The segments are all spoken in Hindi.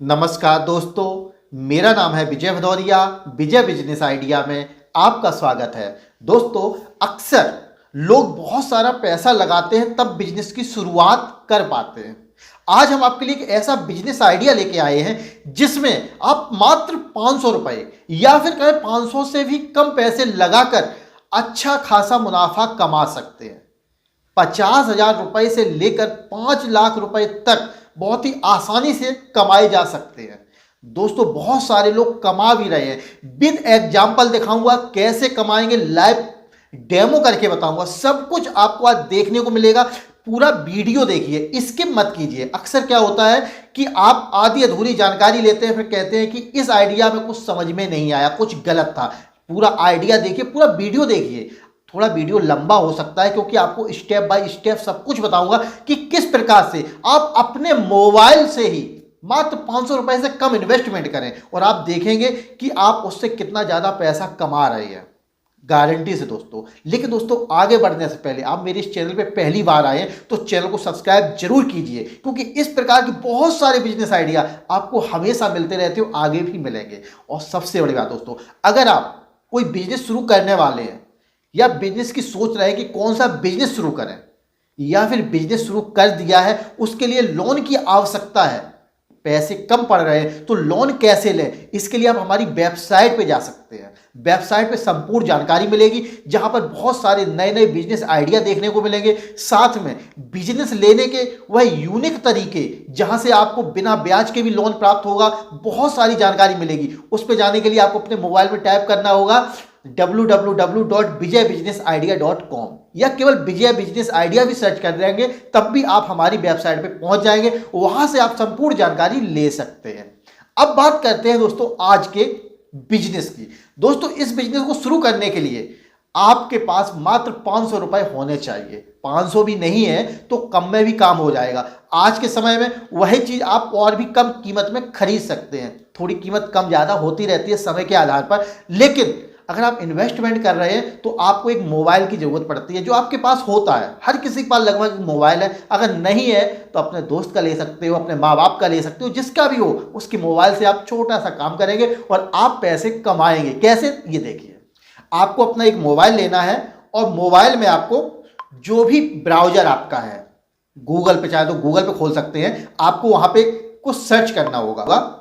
नमस्कार दोस्तों, मेरा नाम है विजय भदौरिया। विजय बिजनेस आइडिया में आपका स्वागत है। दोस्तों, अक्सर लोग बहुत सारा पैसा लगाते हैं तब बिजनेस की शुरुआत कर पाते हैं। आज हम आपके लिए एक ऐसा बिजनेस आइडिया लेके आए हैं जिसमें आप मात्र 500 रुपए या फिर कहें 500 से भी कम पैसे लगाकर अच्छा खासा मुनाफा कमा सकते हैं। 50,000 रुपए से लेकर 5 लाख रुपए तक बहुत ही आसानी से कमाए जा सकते हैं। दोस्तों, बहुत सारे लोग कमा भी रहे हैं। विद एग्जाम्पल दिखाऊंगा कैसे कमाएंगे, लाइव डेमो करके बताऊंगा। सब कुछ आपको आज देखने को मिलेगा। पूरा वीडियो देखिए, स्किप मत कीजिए। अक्सर क्या होता है कि आप आधी अधूरी जानकारी लेते हैं, फिर कहते हैं कि इस आइडिया में कुछ समझ में नहीं आया, कुछ गलत था। पूरा आइडिया देखिए, पूरा वीडियो देखिए। थोड़ा वीडियो लंबा हो सकता है क्योंकि आपको स्टेप बाय स्टेप सब कुछ बताऊंगा कि किस प्रकार से आप अपने मोबाइल से ही मात्र 500 रुपए से कम इन्वेस्टमेंट करें और आप देखेंगे कि आप उससे कितना ज्यादा पैसा कमा रहे हैं, गारंटी से दोस्तों। लेकिन दोस्तों, आगे बढ़ने से पहले आप मेरे इस चैनल पे पहली बार आए हैं तो चैनल को सब्सक्राइब जरूर कीजिए, क्योंकि इस प्रकार की बहुत सारे बिजनेस आइडिया आपको हमेशा मिलते रहते हो, आगे भी मिलेंगे। और सबसे बड़ी बात दोस्तों, अगर आप कोई बिजनेस शुरू करने वाले हैं या बिजनेस की सोच रहे हैं कि कौन सा बिजनेस शुरू करें, या फिर बिजनेस शुरू कर दिया है उसके लिए लोन की आवश्यकता है, पैसे कम पड़ रहे हैं तो लोन कैसे लें, इसके लिए आप हमारी वेबसाइट पे जा सकते हैं। वेबसाइट पे संपूर्ण जानकारी मिलेगी, जहां पर बहुत सारे नए नए बिजनेस आइडिया देखने को मिलेंगे। साथ में बिजनेस लेने के वह यूनिक तरीके, जहां से आपको बिना ब्याज के भी लोन प्राप्त होगा, बहुत सारी जानकारी मिलेगी। उस पर जाने के लिए आपको अपने मोबाइल में टाइप करना होगा www.vijaybusinessidea.com या केवल विजय बिजनेस आइडिया भी सर्च कर देंगे, तब भी आप हमारी वेबसाइट पे पहुंच जाएंगे। वहां से आप संपूर्ण जानकारी ले सकते हैं। अब बात करते हैं दोस्तों आज के बिजनेस की। दोस्तों, इस बिजनेस को शुरू करने के लिए आपके पास मात्र 500 रुपए होने चाहिए। 500 भी नहीं है तो कम में भी काम हो जाएगा। आज के समय में वही चीज आप और भी कम कीमत में खरीद सकते हैं। थोड़ी कीमत कम ज्यादा होती रहती है समय के आधार पर, लेकिन अगर आप इन्वेस्टमेंट कर रहे हैं तो आपको एक मोबाइल की जरूरत पड़ती है, जो आपके पास होता है। हर किसी के पास लगभग मोबाइल है। अगर नहीं है तो अपने दोस्त का ले सकते हो, अपने माँ बाप का ले सकते हो, जिसका भी हो उसके मोबाइल से आप छोटा सा काम करेंगे और आप पैसे कमाएंगे। कैसे, ये देखिए। आपको अपना एक मोबाइल लेना है और मोबाइल में आपको जो भी ब्राउजर आपका है, गूगल पे चाहे तो गूगल पे खोल सकते हैं, आपको वहां पे कुछ सर्च करना होगा।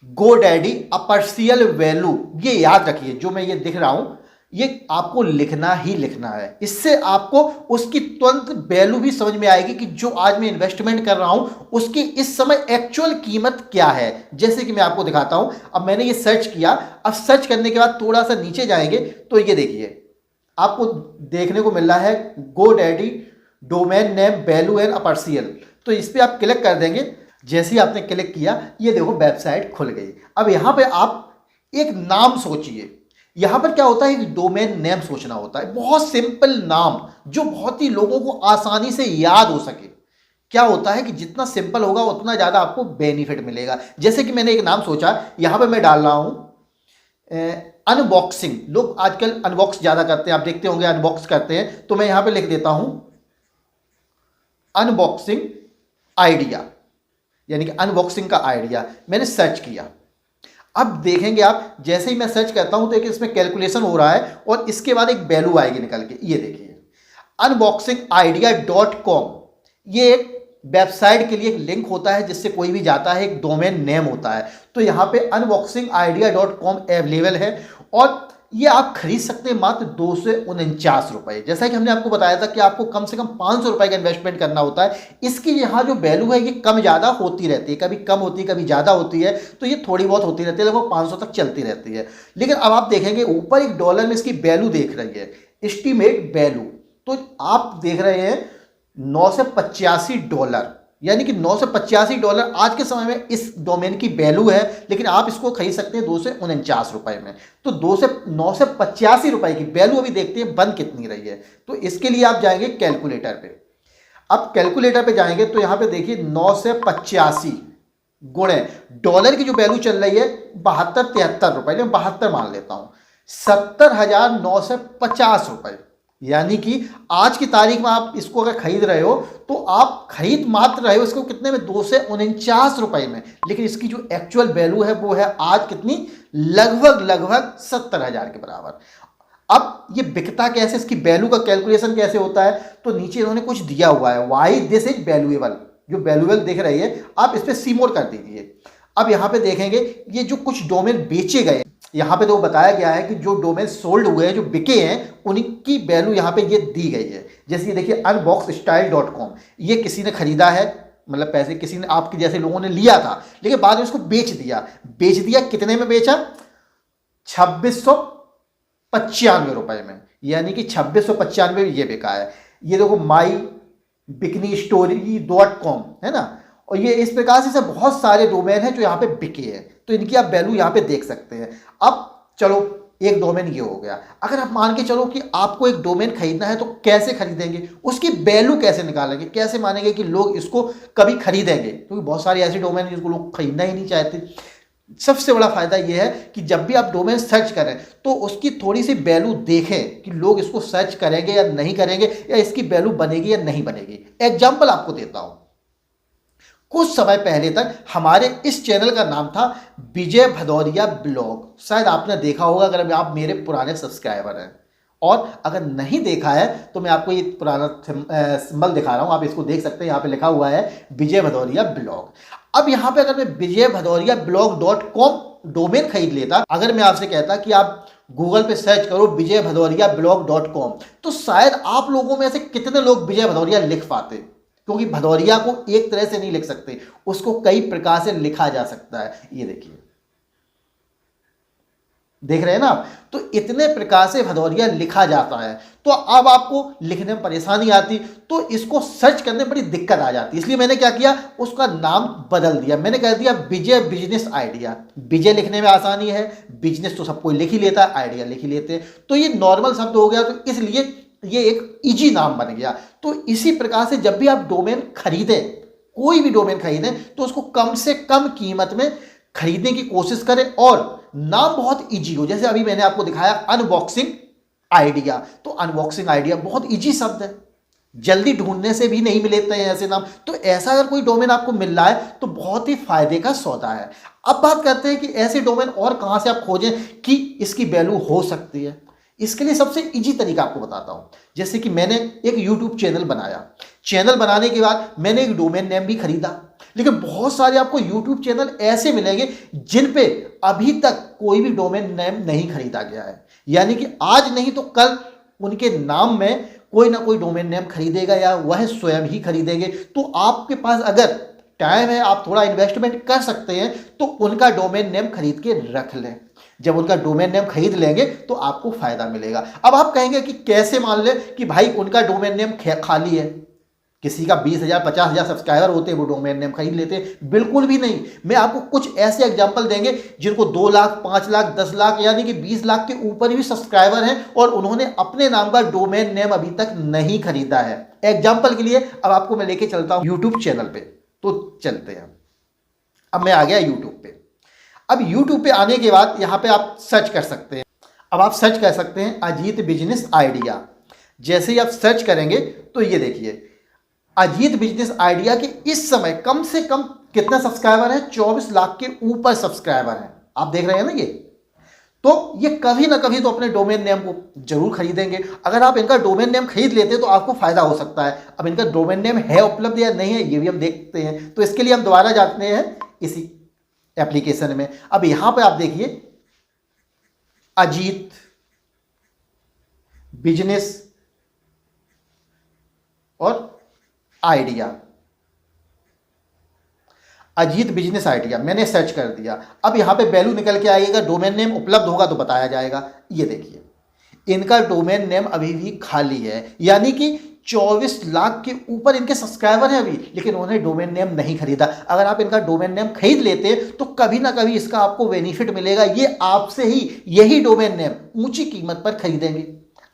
GoDaddy अपर्शियल वैल्यू, ये याद रखिए। जो मैं ये दिख रहा हूं ये आपको लिखना ही लिखना है। इससे आपको उसकी तुरंत वैल्यू भी समझ में आएगी कि जो आज मैं इन्वेस्टमेंट कर रहा हूं उसकी इस समय एक्चुअल कीमत क्या है। जैसे कि मैं आपको दिखाता हूं। अब मैंने ये सर्च किया। अब सर्च करने के बाद थोड़ा सा नीचे जाएंगे तो ये देखिए, आपको देखने को मिल रहा है GoDaddy domain name value and अपर्शियल। तो इस पर आप क्लिक कर देंगे। जैसे ही आपने क्लिक किया, ये देखो वेबसाइट खुल गई। अब यहां पे आप एक नाम सोचिए। यहां पर क्या होता है, एक डोमेन नेम सोचना होता है। बहुत सिंपल नाम जो बहुत ही लोगों को आसानी से याद हो सके। क्या होता है कि जितना सिंपल होगा उतना ज्यादा आपको बेनिफिट मिलेगा। जैसे कि मैंने एक नाम सोचा, यहां पे मैं डाल रहा हूं अनबॉक्सिंग। लोग आजकल अनबॉक्स ज्यादा करते हैं, आप देखते होंगे अनबॉक्स करते हैं। तो मैं यहां पे लिख देता हूं अनबॉक्सिंग आइडिया, यानी कि अनबॉक्सिंग का आइडिया। मैंने सर्च किया। अब देखेंगे आप, जैसे ही मैं सर्च करता हूं तो एक इसमें कैलकुलेशन हो रहा है और इसके बाद एक वैल्यू आएगी निकल के। ये देखिए unboxingidea.com, ये एक वेबसाइट के लिए एक लिंक होता है जिससे कोई भी जाता है, एक डोमेन नेम होता है। तो यहां पे unboxingidea.com अवेलेबल है और ये आप खरीद सकते हैं मात्र 249 रुपए। जैसा कि हमने आपको बताया था कि आपको कम से कम 500 रुपए का इन्वेस्टमेंट करना होता है। इसकी यहाँ जो वैल्यू है ये कम ज़्यादा होती रहती है, कभी कम होती है कभी ज़्यादा होती है। तो ये थोड़ी बहुत होती रहती है, लगभग 500 तक चलती रहती है। लेकिन अब आप देखेंगे ऊपर एक डॉलर में इसकी वैल्यू देख रही है, एस्टीमेट वैल्यू। तो आप देख रहे हैं $985, यानी कि $985 आज के समय में इस डोमेन की वैल्यू है। लेकिन आप इसको खरीद सकते हैं 249 रुपए में। तो 985 रुपए की वैल्यू अभी देखते हैं बन कितनी रही है। तो इसके लिए आप जाएंगे कैलकुलेटर पे। अब कैलकुलेटर पे जाएंगे तो यहां पे देखिए 985 गुणे डॉलर की जो वैल्यू चल रही है 72-73 रुपए, मैं 72 मान लेता हूं, 70,950 रुपए। यानी कि आज की तारीख में आप इसको अगर खरीद रहे हो तो आप खरीद मात्र रहे हो इसको कितने में, 249 रुपए में, लेकिन इसकी जो एक्चुअल वैल्यू है वो है आज कितनी, लगभग 70,000 के बराबर। अब ये बिकता कैसे, इसकी वैल्यू का कैलकुलेशन कैसे होता है, तो नीचे इन्होंने कुछ दिया हुआ है, वाई दिस इज वैल्यूएबल, जो वैल्यूएबल दिख रही है आप इस पर सीमोर कर दीजिए। अब यहां पे देखेंगे ये जो कुछ डोमेन बेचे गए, यहां पे तो बताया गया है कि जो डोमेन सोल्ड हुए हैं, जो बिके हैं, उनकी वैल्यू यहां पे ये दी गई है। जैसे ये देखिए unboxstyle.com, ये किसी ने खरीदा है, मतलब पैसे किसी ने आपके जैसे लोगों ने लिया था, लेकिन बाद में उसको बेच दिया कितने में बेचा, 2695 रुपए में, यानी कि 2695 में ये बिका है। ये देखो mybikinistore.com है ना, और ये इस प्रकार से बहुत सारे डोमेन हैं जो यहाँ पे बिके हैं, तो इनकी आप वैल्यू यहाँ पे देख सकते हैं। अब चलो एक डोमेन ये हो गया, अगर आप मान के चलो कि आपको एक डोमेन खरीदना है तो कैसे खरीदेंगे, उसकी वैल्यू कैसे निकालेंगे, कैसे मानेंगे कि लोग इसको कभी खरीदेंगे, क्योंकि बहुत सारे ऐसे डोमेन हैं जिसको लोग खरीदना ही नहीं चाहते। सबसे बड़ा फायदा यह है कि जब भी आप डोमेन सर्च करें तो उसकी थोड़ी सी वैल्यू देखें कि लोग इसको सर्च करेंगे या नहीं करेंगे, या इसकी वैल्यू बनेगी या नहीं बनेगी। एग्जाम्पल आपको देता हूं, कुछ समय पहले तक हमारे इस चैनल का नाम था विजय भदौरिया ब्लॉग, शायद आपने देखा होगा अगर आप मेरे पुराने सब्सक्राइबर हैं, और अगर नहीं देखा है तो मैं आपको ये पुराना सिंबल दिखा रहा हूं, आप इसको देख सकते हैं, यहाँ पे लिखा हुआ है विजय भदौरिया ब्लॉग। अब यहाँ पे अगर मैं विजय भदौरिया blog.com डोमेन खरीद लेता, अगर मैं आपसे कहता कि आप गूगल पे सर्च करो विजय भदौरिया blog.com, तो शायद आप लोगों में से कितने लोग विजय भदौरिया लिख पाते, क्योंकि भदौरिया को एक तरह से नहीं लिख सकते, उसको कई प्रकार से लिखा जा सकता है। ये देखिए, देख रहे हैं ना आप, तो इतने प्रकार से भदौरिया लिखा जाता है, तो अब आपको लिखने में परेशानी आती, तो इसको सर्च करने में बड़ी दिक्कत आ जाती, इसलिए मैंने क्या किया, उसका नाम बदल दिया, मैंने कह दिया विजय बिजनेस आइडिया। विजय लिखने में आसानी है, बिजनेस तो सब कोई लिख ही लेता है, आइडिया लिख ही लेते हैं, तो ये नॉर्मल शब्द हो गया, तो इसलिए ये एक इजी नाम बन गया। तो इसी प्रकार से जब भी आप डोमेन खरीदें, कोई भी डोमेन खरीदें, तो उसको कम से कम कीमत में खरीदने की कोशिश करें और नाम बहुत इजी हो। जैसे अभी मैंने आपको दिखाया अनबॉक्सिंग आइडिया, तो अनबॉक्सिंग आइडिया बहुत इजी शब्द है, जल्दी ढूंढने से भी नहीं मिलते हैं ऐसे नाम, तो ऐसा अगर कोई डोमेन आपको मिल रहा है तो बहुत ही फायदे का सौदा है। अब बात करते हैं कि ऐसे डोमेन और कहां से आप खोजें कि इसकी वैल्यू हो सकती है। इसके लिए सबसे इजी तरीका आपको बताता हूं, जैसे कि मैंने एक YouTube चैनल बनाया, चैनल बनाने के बाद मैंने एक डोमेन नेम भी खरीदा, लेकिन बहुत सारे आपको YouTube चैनल ऐसे मिलेंगे जिन पे अभी तक कोई भी डोमेन नेम नहीं खरीदा गया है, यानी कि आज नहीं तो कल उनके नाम में कोई ना कोई डोमेन नेम खरीदेगा या वह स्वयं ही खरीदेंगे। तो आपके पास अगर टाइम है, आप थोड़ा इन्वेस्टमेंट कर सकते हैं, तो उनका डोमेन नेम खरीद के रख लें। जब उनका डोमेन नेम खरीद लेंगे तो आपको फायदा मिलेगा। अब आप कहेंगे कि कैसे मान ले कि भाई उनका डोमेन नेम खाली है, किसी का 20,000 50,000 सब्सक्राइबर होते हैं वो डोमेन नेम खरीद लेते हैं, बिल्कुल भी नहीं। मैं आपको कुछ ऐसे एग्जांपल देंगे जिनको 2 लाख 5 लाख 10 लाख यानी कि 20 लाख के ऊपर भी सब्सक्राइबर हैं और उन्होंने अपने नाम का डोमेन नेम अभी तक नहीं खरीदा है। एग्जाम्पल के लिए अब आपको मैं लेके चलता हूं यूट्यूब चैनल पे, तो चलते हैं। अब मैं आ गया यूट्यूब पे। अब YouTube पे आने के बाद यहाँ पे आप सर्च कर सकते हैं। अब आप सर्च कर सकते हैं अजीत बिजनेस आइडिया। जैसे ही आप सर्च करेंगे तो ये देखिए अजीत बिजनेस आइडिया के इस समय कम से कम कितना सब्सक्राइबर है, 24 लाख के ऊपर सब्सक्राइबर हैं। आप देख रहे हैं ना ये, तो ये कभी ना कभी तो अपने डोमेन नेम को जरूर खरीदेंगे। अगर आप इनका डोमेन नेम खरीद लेते हैं तो आपको फायदा हो सकता है। अब इनका डोमेन नेम है उपलब्ध या नहीं है ये भी हम देखते हैं, तो इसके लिए हम दोबारा जाते हैं इसी एप्लीकेशन में। अब यहां पे आप देखिए अजीत बिजनेस और आइडिया, अजीत बिजनेस आइडिया मैंने सर्च कर दिया। अब यहां पे वैल्यू निकल के आएगा, डोमेन नेम उपलब्ध होगा तो बताया जाएगा। ये देखिए इनका डोमेन नेम अभी भी खाली है, यानी कि 24 लाख के ऊपर इनके सब्सक्राइबर हैं अभी, लेकिन उन्होंने डोमेन नेम नहीं खरीदा। अगर आप इनका डोमेन नेम खरीद लेते तो कभी ना कभी इसका आपको बेनिफिट मिलेगा, ये आपसे ही यही डोमेन नेम ऊंची कीमत पर खरीदेंगे।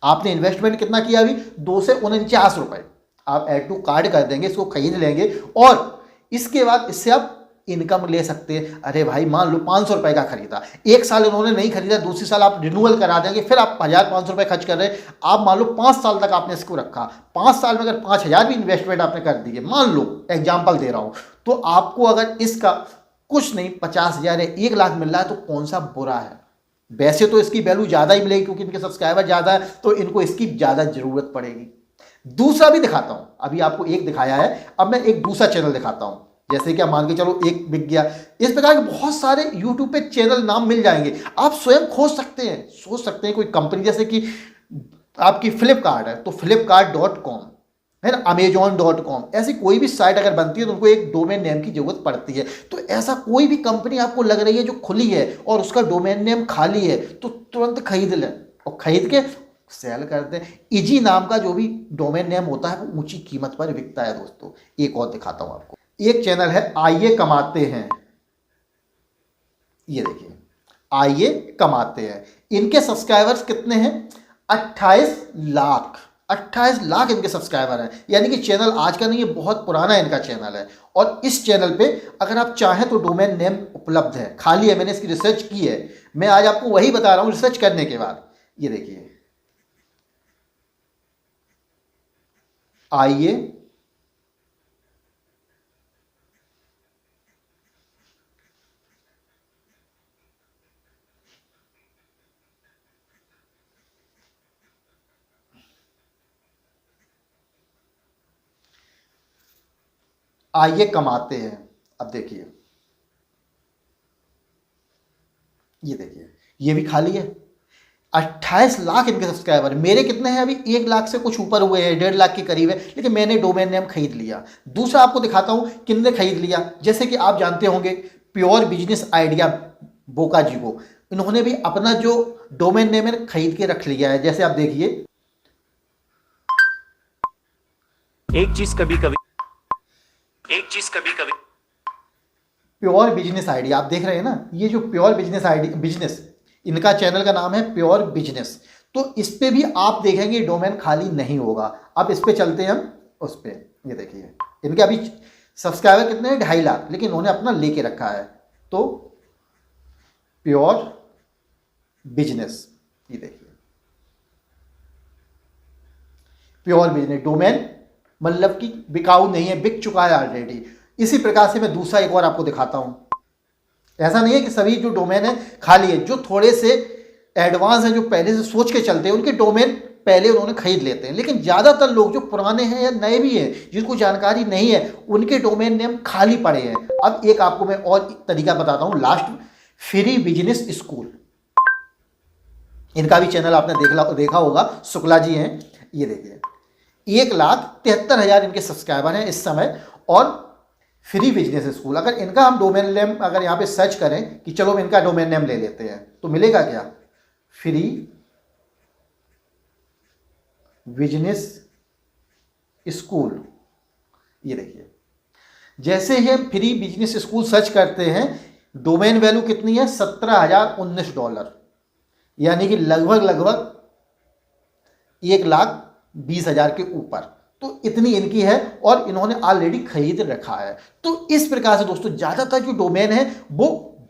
आपने इन्वेस्टमेंट कितना किया अभी, 249 रुपए, आप ऐड टू कार्ड कर देंगे, इसको खरीद लेंगे और इसके बाद इससे आप इनकम ले सकते हैं। अरे भाई मान लो 500 रुपए का खरीदा, एक साल इन्होंने नहीं खरीदा, दूसरी साल आप रिन्यूअल करा देंगे, फिर आप 1500 रुपए खर्च कर रहे हैं। आप मान लो 5 साल तक आपने इसको रखा, 5 साल में अगर 5000 भी इन्वेस्टमेंट आपने कर दिए, मान लो एग्जाम्पल दे रहा हूं, तो आपको अगर इसका कुछ नहीं 50,000 या 1 लाख मिल रहा है तो कौन सा बुरा है। वैसे तो इसकी वैल्यू ज़्यादा ही मिलेगी क्योंकि इनके सब्सक्राइबर ज़्यादा है, तो इनको इसकी ज़्यादा ज़रूरत पड़ेगी। दूसरा भी दिखाता हूं, अभी आपको एक दिखाया है, अब मैं एक दूसरा चैनल दिखाता हूं। जैसे कि आप मान के चलो एक बिक गया, इस प्रकार के बहुत सारे यूट्यूब पे चैनल नाम मिल जाएंगे, आप स्वयं खोज सकते हैं, सोच सकते हैं कोई कंपनी जैसे कि आपकी फ्लिपकार्ट है तो flipkart.com है ना, amazon.com, ऐसी कोई भी साइट अगर बनती है तो उनको एक डोमेन नेम की जरूरत पड़ती है। तो ऐसा कोई भी कंपनी आपको लग रही है जो खुली है और उसका डोमेन नेम खाली है तो तुरंत खरीद लें और खरीद के सेल करते हैं। इजी नाम का जो भी डोमेन नेम होता है वो ऊंची कीमत पर बिकता है दोस्तों। एक और दिखाता हूं आपको, एक चैनल है आइए कमाते हैं, ये देखिए आइए कमाते हैं, इनके सब्सक्राइबर्स कितने हैं 28 लाख, 28 लाख इनके सब्सक्राइबर हैं। यानी कि चैनल आज का नहीं है, बहुत पुराना इनका चैनल है। और इस चैनल पे अगर आप चाहें तो डोमेन नेम उपलब्ध है, खाली है, मैंने इसकी रिसर्च की है, मैं आज आपको वही बता रहा हूं रिसर्च करने के बाद। ये देखिए आइए आइए कमाते हैं। अब देखिए ये देखिए ये भी खाली है, 28 लाख इनके सब्सक्राइबर। मेरे कितने हैं अभी 1 लाख से कुछ ऊपर हुए हैं, 1.5 लाख के करीब है, लेकिन मैंने डोमेन नेम खरीद लिया। दूसरा आपको दिखाता हूं किसने खरीद लिया, जैसे कि आप जानते होंगे प्योर बिजनेस आइडिया बोका जी को, इन्होंने भी अपना जो डोमेन नेम है खरीद के रख लिया है। जैसे आप देखिए एक चीज कभी कभी प्योर बिजनेस आइडिया, आप देख रहे हैं ना, ये जो प्योर बिजनेस आइडिया बिजनेस, इनका चैनल का नाम है प्योर बिजनेस। तो इस पे भी आप देखेंगे डोमेन खाली नहीं होगा। अब इस पे चलते हैं हम उस पे, ये देखिए इनके अभी सब्सक्राइबर कितने हैं 2.5 लाख, लेकिन इन्होंने अपना लेके रखा है। तो प्योर बिजनेस, ये देखिए प्योर बिजनेस डोमेन मतलब कि बिकाऊ नहीं है, बिक चुका है ऑलरेडी। इसी प्रकार से मैं दूसरा एक और आपको दिखाता हूं। ऐसा नहीं है कि सभी जो डोमेन है खाली है, जो थोड़े से एडवांस हैं, जो पहले से सोच के चलते हैं, उनके डोमेन पहले उन्होंने खरीद लेते हैं। लेकिन ज़्यादातर लोग जो पुराने हैं या नए भी हैं जिनको जानकारी नहीं है, उनके डोमेन नेम खाली पड़े हैं। अब एक आपको मैं और तरीका बताता हूं लास्ट, फ्री बिजनेस स्कूल, इनका भी चैनल आपने देखा होगा, शुक्ला जी हैं। ये देखिए 1,73,000 इनके सब्सक्राइबर हैं इस समय। और फ्री बिजनेस स्कूल, अगर इनका हम डोमेन नेम अगर यहाँ पे सर्च करें कि चलो हम इनका डोमेन नेम ले लेते हैं तो मिलेगा क्या, फ्री बिजनेस स्कूल। ये देखिए जैसे ही हम फ्री बिजनेस स्कूल सर्च करते हैं, डोमेन वैल्यू कितनी है $17,019, यानी कि लगभग 1,20,000 के ऊपर। तो इतनी इनकी है और इन्होंने ऑलरेडी खरीद रखा है। तो इस प्रकार से दोस्तों ज़्यादातर जो डोमेन है वो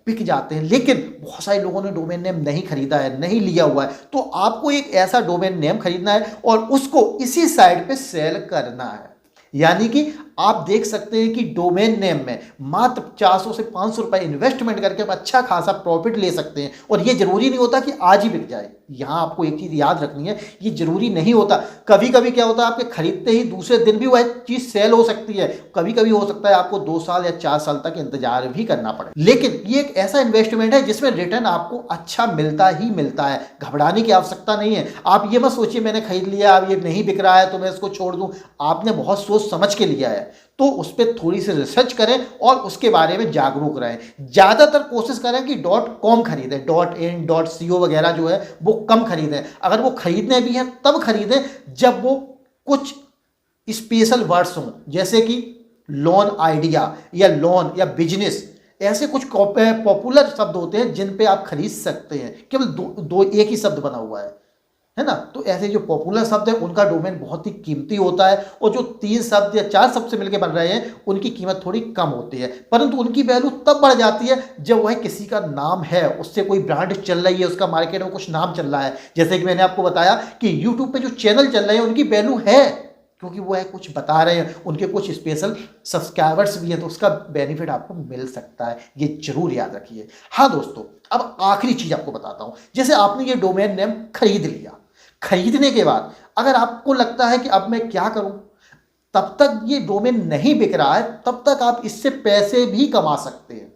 बिक जाते हैं, लेकिन बहुत सारे लोगों ने डोमेन नेम नहीं खरीदा है, नहीं लिया हुआ है। तो आपको एक ऐसा डोमेन नेम खरीदना है और उसको इसी साइट पे सेल करना है। यानी कि आप देख सकते हैं कि डोमेन नेम में मात्र 400 से 500 रुपए इन्वेस्टमेंट करके आप अच्छा खासा प्रॉफिट ले सकते हैं। और ये जरूरी नहीं होता कि आज ही बिक जाए। यहाँ आपको एक चीज़ याद रखनी है, ये जरूरी नहीं होता। कभी कभी क्या होता है, आपके खरीदते ही दूसरे दिन भी वह चीज़ सेल हो सकती है। कभी कभी हो सकता है आपको 2 साल या 4 साल तक इंतजार भी करना पड़े। लेकिन ये एक ऐसा इन्वेस्टमेंट है जिसमें रिटर्न आपको अच्छा मिलता ही मिलता है। घबराने की आवश्यकता नहीं है। आप ये मत सोचिए मैंने खरीद लिया, अब ये नहीं बिक रहा है तो मैं इसको छोड़ दूं। आपने बहुत सोच समझ के लिया है तो उस पर थोड़ी सी रिसर्च करें और उसके बारे में जागरूक रहें। ज़्यादातर कोशिश करें कि .com खरीदें, .in .co वगैरह जो है वो कम खरीदें। अगर वो खरीदने भी हैं तब खरीदें जब वो कुछ स्पेशल वर्ड्स हों, जैसे कि लोन आइडिया या लोन या बिजनेस, ऐसे कुछ पॉपुलर शब्द होते हैं जिन पे आप खरीद सकते हैं। केवल दो एक ही शब्द बना हुआ है। है ना। तो ऐसे जो पॉपुलर शब्द है उनका डोमेन बहुत ही कीमती होता है, और जो 3 शब्द या 4 शब्द से मिलकर बन रहे हैं उनकी कीमत थोड़ी कम होती है, परंतु उनकी वैल्यू तब बढ़ जाती है जब वह किसी का नाम है, उससे कोई ब्रांड चल रही है, उसका मार्केट में कुछ नाम चल रहा है। जैसे कि मैंने आपको बताया कि यूट्यूब पे जो चैनल चल रहे हैं उनकी वैल्यू है, क्योंकि वो है कुछ बता रहे हैं, उनके कुछ स्पेशल सब्सक्राइबर्स भी हैं, तो उसका बेनिफिट आपको मिल सकता है, ये जरूर याद रखिए। हाँ दोस्तों, अब आखिरी चीज आपको बताता हूं। जैसे आपने ये डोमेन नेम खरीद लिया, खरीदने के बाद अगर आपको लगता है कि अब मैं क्या करूं, तब तक ये डोमेन नहीं बिक रहा है, तब तक आप इससे पैसे भी कमा सकते हैं।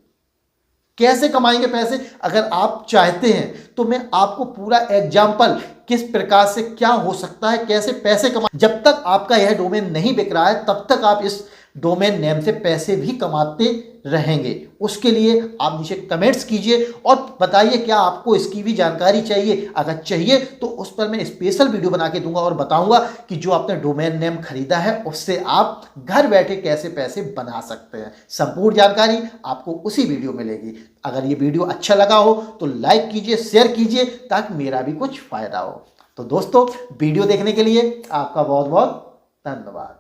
कैसे कमाएंगे पैसे, अगर आप चाहते हैं तो मैं आपको पूरा एग्जाम्पल किस प्रकार से क्या हो सकता है, कैसे पैसे कमा। जब तक आपका यह डोमेन नहीं बिक रहा है तब तक आप इस डोमेन नेम से पैसे भी कमाते रहेंगे। उसके लिए आप नीचे कमेंट्स कीजिए और बताइए क्या आपको इसकी भी जानकारी चाहिए। अगर चाहिए तो उस पर मैं स्पेशल वीडियो बना के दूंगा और बताऊंगा कि जो आपने डोमेन नेम खरीदा है उससे आप घर बैठे कैसे पैसे बना सकते हैं। संपूर्ण जानकारी आपको उसी वीडियो में मिलेगी। अगर ये वीडियो अच्छा लगा हो तो लाइक कीजिए, शेयर कीजिए, ताकि मेरा भी कुछ फायदा हो। तो दोस्तों, वीडियो देखने के लिए आपका बहुत बहुत धन्यवाद।